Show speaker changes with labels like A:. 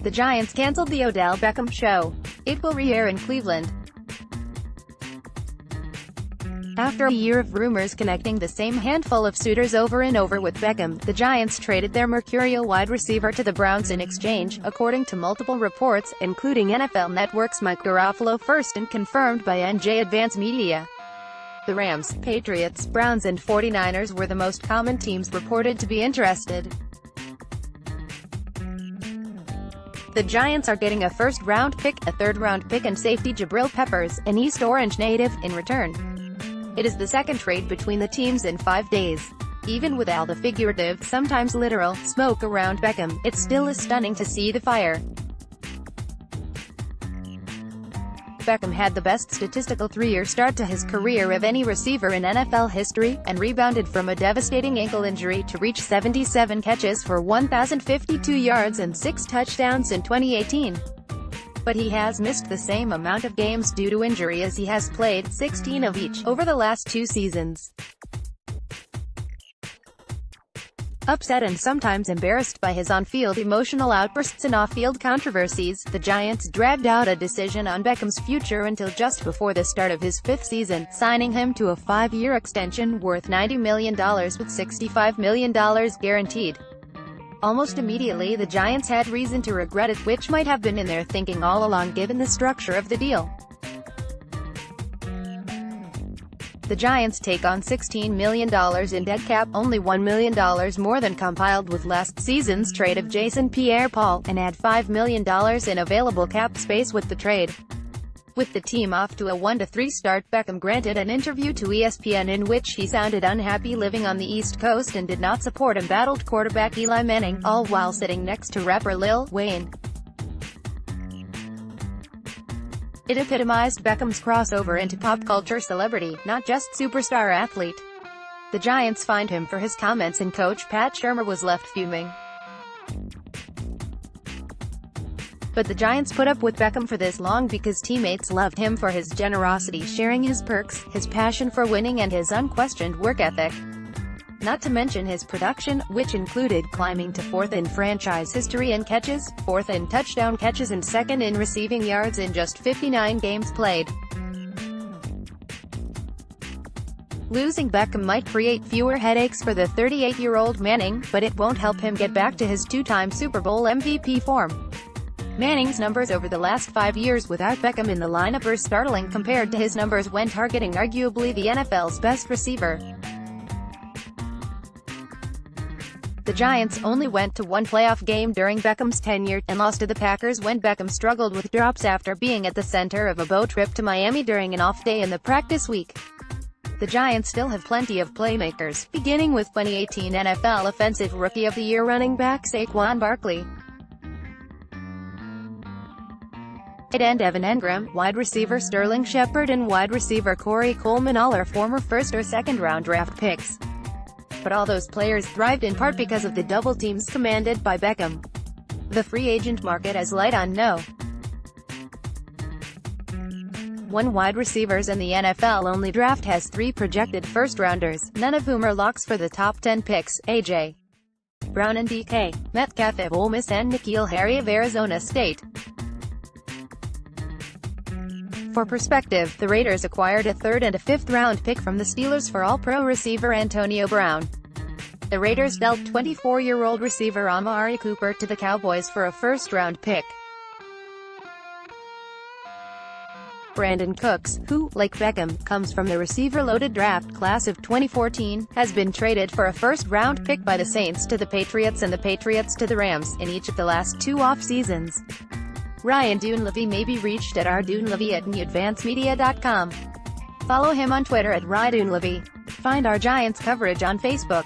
A: The Giants canceled the Odell Beckham Show. It will re-air in Cleveland. After a year of rumors connecting the same handful of suitors over and over with Beckham, the Giants traded their mercurial wide receiver to the Browns in exchange, according to multiple reports, including NFL Network's Mike Garafolo first and confirmed by NJ Advance Media. The Rams, Patriots, Browns and 49ers were the most common teams reported to be interested. The Giants are getting a first-round pick, a third-round pick and safety Jabril Peppers, an East Orange native, in return. It is the second trade between the teams in 5 days. Even with all the figurative, sometimes literal, smoke around Beckham, it still is stunning to see the fire. Beckham had the best statistical 3-year start to his career of any receiver in NFL history, and rebounded from a devastating ankle injury to reach 77 catches for 1,052 yards and 6 touchdowns in 2018. But he has missed the same amount of games due to injury as he has played, 16 of each, over the last 2 seasons. Upset and sometimes embarrassed by his on-field emotional outbursts and off-field controversies, the Giants dragged out a decision on Beckham's future until just before the start of his 5th season, signing him to a 5-year extension worth $90 million with $65 million guaranteed. Almost immediately the Giants had reason to regret it, which might have been in their thinking all along given the structure of the deal. The Giants take on $16 million in dead cap, only $1 million more than compiled with last season's trade of Jason Pierre-Paul, and add $5 million in available cap space with the trade. With the team off to a 1-3 start, Beckham granted an interview to ESPN in which he sounded unhappy living on the East Coast and did not support embattled quarterback Eli Manning, all while sitting next to rapper Lil Wayne. It epitomized Beckham's crossover into pop culture celebrity, not just superstar athlete. The Giants fined him for his comments and coach Pat Shurmur was left fuming. But the Giants put up with Beckham for this long because teammates loved him for his generosity, sharing his perks, his passion for winning and his unquestioned work ethic. Not to mention his production, which included climbing to 4th in franchise history in catches, 4th in touchdown catches and 2nd in receiving yards in just 59 games played. Losing Beckham might create fewer headaches for the 38-year-old Manning, but it won't help him get back to his 2-time Super Bowl MVP form. Manning's numbers over the last 5 years without Beckham in the lineup are startling compared to his numbers when targeting arguably the NFL's best receiver. The Giants only went to one playoff game during Beckham's tenure, and lost to the Packers when Beckham struggled with drops after being at the center of a boat trip to Miami during an off day in the practice week. The Giants still have plenty of playmakers, beginning with 2018 NFL Offensive Rookie of the Year running back Saquon Barkley. Tight end Evan Engram, wide receiver Sterling Shepard and wide receiver Corey Coleman all are former 1st or 2nd round draft picks. But all those players thrived in part because of the double teams commanded by Beckham. The free agent market is light on no. 1 wide receivers in the NFL only draft has 3 projected first-rounders, none of whom are locks for the top 10 picks: A.J. Brown and D.K. Metcalf of Ole Miss and N'Keal Harry of Arizona State. For perspective, the Raiders acquired a 3rd and a 5th round pick from the Steelers for All-Pro receiver Antonio Brown. The Raiders dealt 24-year-old receiver Amari Cooper to the Cowboys for a 1st-round pick. Brandon Cooks, who, like Beckham, comes from the receiver-loaded draft class of 2014, has been traded for a 1st-round pick by the Saints to the Patriots and the Patriots to the Rams, in each of the last 2 off-seasons. Ryan Dunleavy may be reached at rdunleavy@newadvancemedia.com. Follow him on Twitter at @rydunleavy. Find our Giants coverage on Facebook.